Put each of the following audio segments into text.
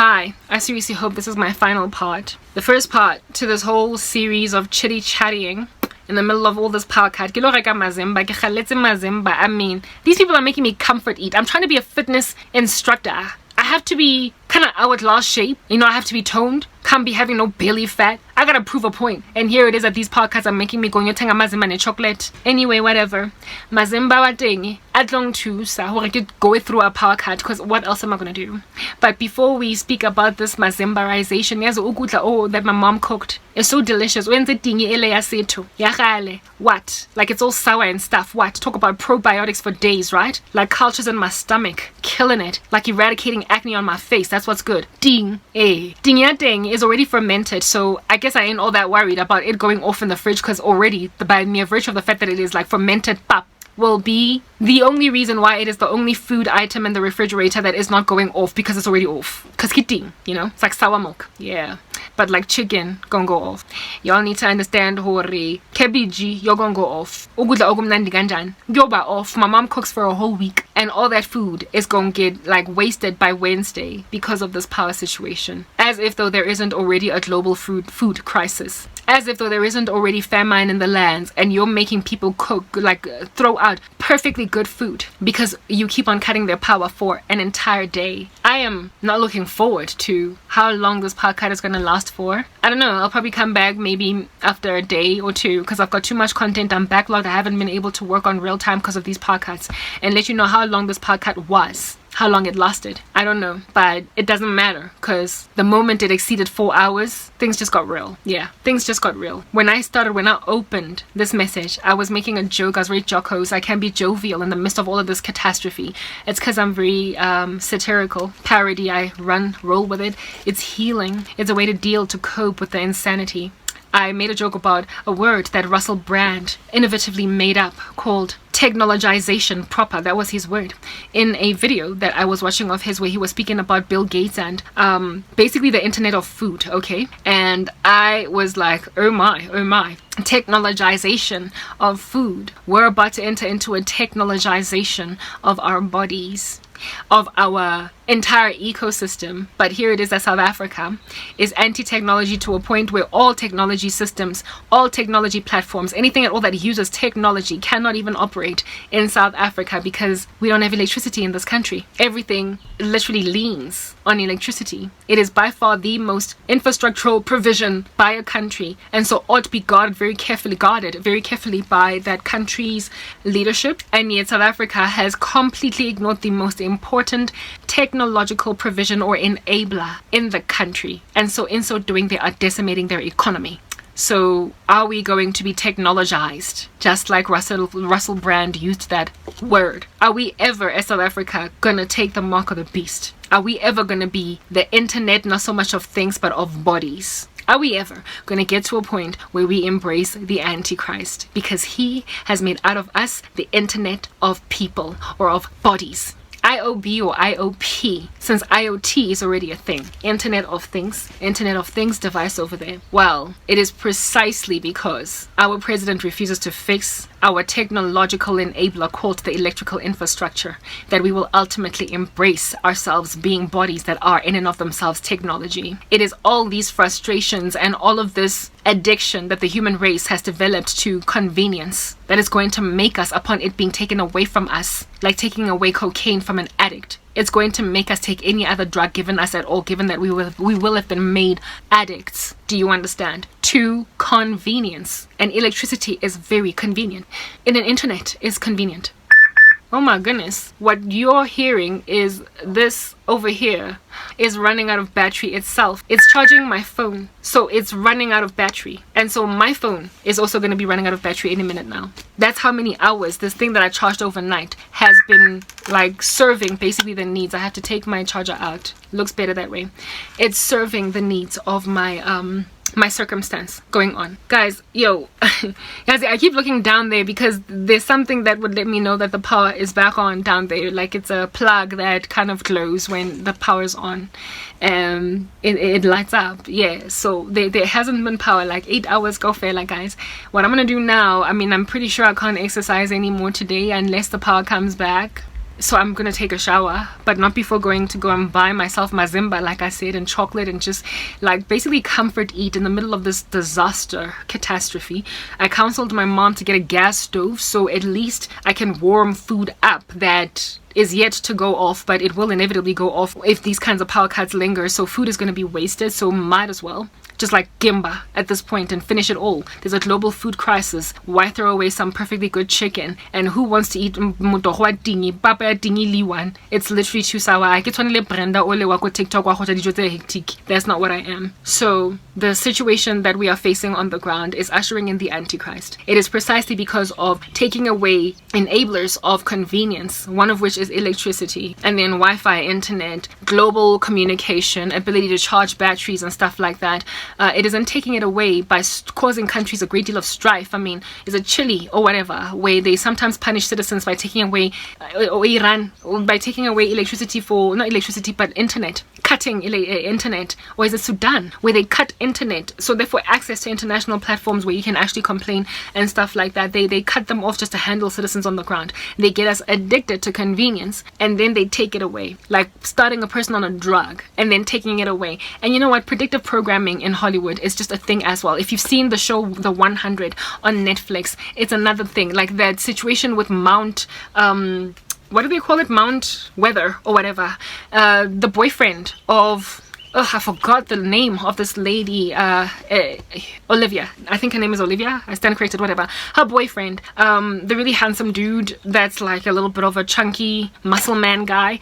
Hi, I seriously hope this is my final part. The first part to this whole series of chitty-chatting in the middle of all this podcast. I mean, these people are making me comfort eat. I'm trying to be a fitness instructor. I have to be kind of hourglass shape. You know, I have to be toned. Can't be having no belly fat. I gotta prove a point. And here it is that these podcasts are making me go nyothenga mazimba ne chocolate. Anyway, whatever. Mazimba wa teng atlong thusa hore ke go through a podcast, because what else am I gonna do? But before we speak about this mazimbarization, yazi ukudla that my mom cooked is so delicious. Wenze tingi ele ya sethu. Yagale. What? Like it's all sour and stuff. What? Talk about probiotics for days, right? Like cultures in my stomach. Killing it. Like eradicating acne on my face. That's what's good. Ding. Eh. Ding ya ding is already fermented, so I guess I ain't all that worried about it going off in the fridge, because already by mere virtue of the fact that it is like fermented pap will be the only reason why it is the only food item in the refrigerator that is not going off, because it's already off. Because kidding, you know, it's like sour milk. Yeah, but like chicken gonna go off. Y'all need to understand hore cabbage you're gonna go off. Ukudla okumnandi kanjani kuyoba off. My mom cooks for a whole week and all that food is gonna get like wasted by Wednesday because of this power situation, as if though there isn't already a global food crisis, as if though there isn't already famine in the lands, and you're making people cook, like throw out perfectly good food because you keep on cutting their power for an entire day. I am not looking forward to how long this podcast is going to last for. I don't know, I'll probably come back maybe after a day or two, because I've got too much content. I'm backlogged. I haven't been able to work on real time because of these podcasts, and let you know how long this podcast was, how long it lasted. I don't know, but it doesn't matter, because the moment it exceeded 4 hours, things just got real. Yeah, things just got real. When I opened this message, I was making a joke. I was very jocose. I can be jovial in the midst of all of this catastrophe. It's because I'm very satirical. Parody, I roll with it. It's healing. It's a way to cope with the insanity. I made a joke about a word that Russell Brand innovatively made up called technologization proper. That was his word in a video that I was watching of his, where he was speaking about Bill Gates and basically the internet of food. Okay, and I was like, oh my, technologization of food. We're about to enter into a technologization of our bodies, of our entire ecosystem. But here it is that South Africa is anti-technology to a point where all technology systems, all technology platforms, anything at all that uses technology cannot even operate in South Africa, because we don't have electricity in this country. Everything literally leans on electricity. It is by far the most infrastructural provision by a country, and so ought to be guarded very carefully by that country's leadership. And yet South Africa has completely ignored the most important technological provision or enabler in the country, and so in so doing they are decimating their economy. So are we going to be technologized, just like Russell Brand used that word? Are we ever, as South Africa, gonna take the mark of the beast? Are we ever gonna be the internet, not so much of things but of bodies? Are we ever going to get to a point where we embrace the Antichrist, because he has made out of us the internet of people, or of bodies? IOB or IOP, since IoT is already a thing. Internet of Things device over there. Well, it is precisely because our president refuses to fix our technological enabler called the electrical infrastructure that we will ultimately embrace ourselves being bodies that are in and of themselves technology. It is all these frustrations and all of this addiction that the human race has developed to convenience that is going to make us, upon it being taken away from us, like taking away cocaine from an addict, it's going to make us take any other drug given us at all, given that we will have been made addicts. Do you understand? To convenience. And electricity is very convenient. And an internet is convenient. Oh my goodness. What you're hearing is this over here is running out of battery itself. It's charging my phone, so it's running out of battery. And so my phone is also going to be running out of battery any minute now. That's how many hours this thing that I charged overnight has been like serving basically the needs. I have to take my charger out. Looks better that way. It's serving the needs of my my circumstance going on. Guys, guys, I keep looking down there because there's something that would let me know that the power is back on down there. Like it's a plug that kind of glows when the power is on. It lights up. Yeah, so there hasn't been power like 8 hours go fair. Like, guys, what I'm gonna do now, I mean, I'm pretty sure I can't exercise anymore today unless the power comes back. So I'm gonna take a shower, but not before going to go and buy myself mazimba, like I said, and chocolate, and just like basically comfort eat in the middle of this disaster catastrophe. I counseled my mom to get a gas stove, so at least I can warm food up that is yet to go off, but it will inevitably go off if these kinds of power cuts linger. So food is going to be wasted, so might as well just like gimba at this point and finish it all. There's a global food crisis. Why throw away some perfectly good chicken? And who wants to eat motohwa dingi papa ya dingi liwan? It's literally too sour. I get only Brenda ole wako TikTok wa dijo tse hectic. That's not what I am. So the situation that we are facing on the ground is ushering in the Antichrist. It is precisely because of taking away enablers of convenience, one of which is electricity, and then Wi-Fi, internet, global communication, ability to charge batteries and stuff like that. It isn't taking it away by causing countries a great deal of strife. I mean, is it Chile or whatever, where they sometimes punish citizens by taking away, or Iran, by taking away electricity for, not electricity, but internet, cutting internet, or is it Sudan, where they cut internet, so therefore access to international platforms where you can actually complain and stuff like that. They cut them off just to handle citizens on the ground. They get us addicted to convenience, and then they take it away, like starting a person on a drug and then taking it away. And you know what? Predictive programming in Hollywood is just a thing as well. If you've seen the show The 100 on Netflix, it's another thing. Like that situation with Mount what do they call it, Mount Weather or whatever, the boyfriend of, I forgot the name of this lady, Olivia. I think her name is Olivia. I stand corrected, whatever. Her boyfriend, the really handsome dude that's like a little bit of a chunky muscle man guy,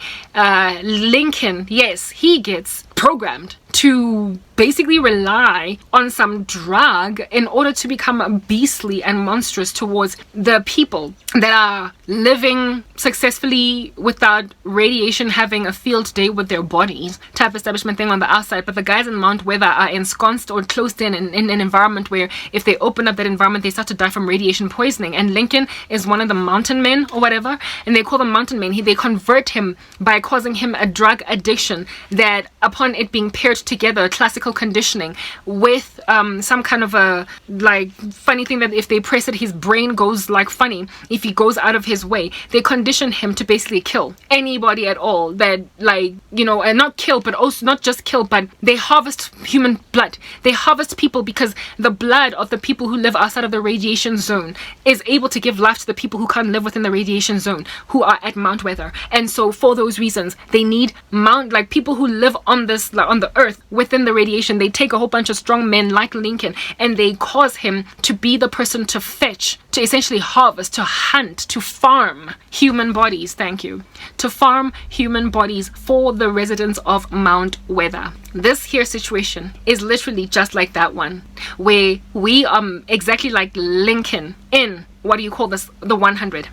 Lincoln. Yes, he gets programmed to basically rely on some drug in order to become beastly and monstrous towards the people that are living successfully without radiation having a field day with their bodies type establishment thing on the outside. But the guys in Mount Weather are ensconced or closed in an environment where if they open up that environment, they start to die from radiation poisoning. And Lincoln is one of the mountain men or whatever, and they call them mountain men. They convert him by causing him a drug addiction that, upon it being paired together, classical conditioning with some kind of a like funny thing that if they press it, his brain goes like funny if he goes out of his way. They condition him to basically kill anybody at all that, like, you know, and not kill, but also not just kill, but they harvest human blood. They harvest people because the blood of the people who live outside of the radiation zone is able to give life to the people who can't live within the radiation zone, who are at Mount Weather. And so for those reasons, they need like people who live on this, like, on the earth within the radiation. They take a whole bunch of strong men like Lincoln and they cause him to be the person to fetch, to essentially harvest, to hunt, to farm human bodies. Thank you. To farm human bodies for the residents of Mount Weather. This here situation is literally just like that one, where we exactly like Lincoln in, what do you call this, the 100.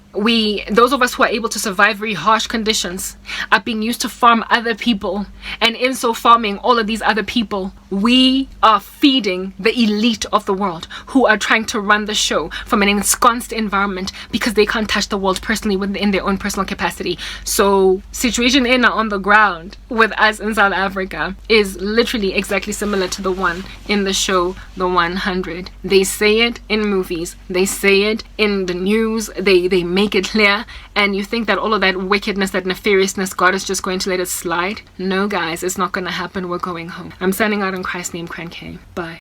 Those of us who are able to survive very harsh conditions are being used to farm other people, and in so farming all of these other people, we are feeding the elite of the world who are trying to run the show from an ensconced environment because they can't touch the world personally within their own personal capacity. So situation on the ground with us in South Africa is literally exactly similar to the one in the show The 100. They say it in movies, they say it in the news, they make it clear, and you think that all of that wickedness, that nefariousness, God is just going to let it slide? No guys, it's not going to happen. We're going home. I'm signing out in Christ's name, Crank. Bye.